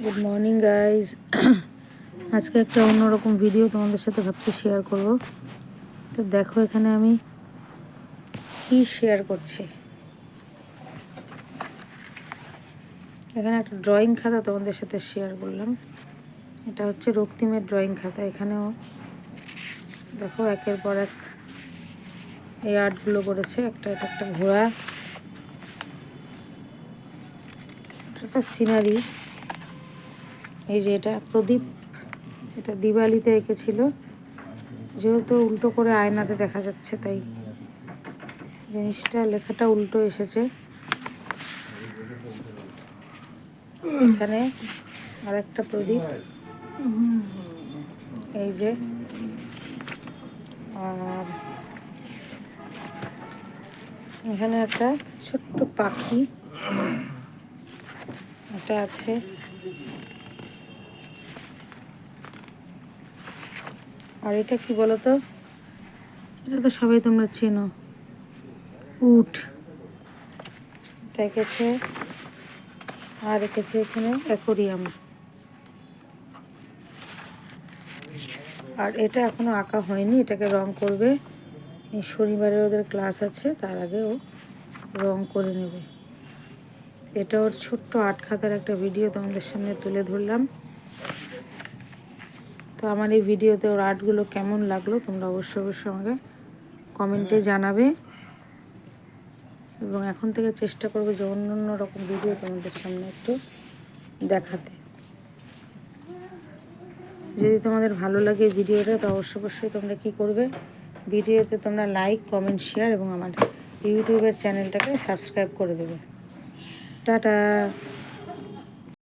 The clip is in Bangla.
Good morning guys. আজকে একটা অন্যরকম ভিডিও তোমাদের সাথে ভাবছি শেয়ার করব। তো দেখো এখানে আমি কি শেয়ার করছি। এখানে একটা ড্রয়িং খাতা তোমাদের সাথে শেয়ার করলাম। এটা হচ্ছে রক্তিমের ড্রয়িং খাতা। এখানেও দেখো একের পর এক এই আর্টগুলো করেছে। এটা একটা ঘোড়া, এটা সিনারি। এই যে এটা প্রদীপ, এটা দিওয়ালিতে এঁকেছিল। যেহেতু উল্টো করে আয়নাতে দেখা যাচ্ছে তাই জিনিসটা লেখাটা উল্টো এসেছে। এখানে আরেকটা প্রদীপ, এই যে। আর এখানে একটা ছোট্ট পাখি, এটা আছে। আর এটা কি বলতো, এটা তো সবাই তোমরা চেনো, উট। এটা এঁকেছে। আর এঁকেছে এখানে অ্যাকোরিয়াম। আর এটা এখনো আঁকা হয়নি, এটাকে রং করবে। এই শনিবারে ওদের ক্লাস আছে, তার আগে ও রং করে নেবে। এটা ওর ছোট্ট আর্ট খাতার একটা ভিডিও তোমাদের সামনে তুলে ধরলাম। তো আমার এই ভিডিওতে ওর আর্টগুলো কেমন লাগলো তোমরা অবশ্যই আমাকে কমেন্টে জানাবে। এবং এখন থেকে চেষ্টা করবে যে অন্য রকম ভিডিও তোমাদের সামনে একটু দেখাতে। যদি তোমাদের ভালো লাগে ভিডিওটা তো অবশ্যই তোমরা কি করবে, ভিডিওতে তোমরা লাইক, কমেন্ট, শেয়ার এবং আমার ইউটিউবের চ্যানেলটাকে সাবস্ক্রাইব করে দেবে। টাটা।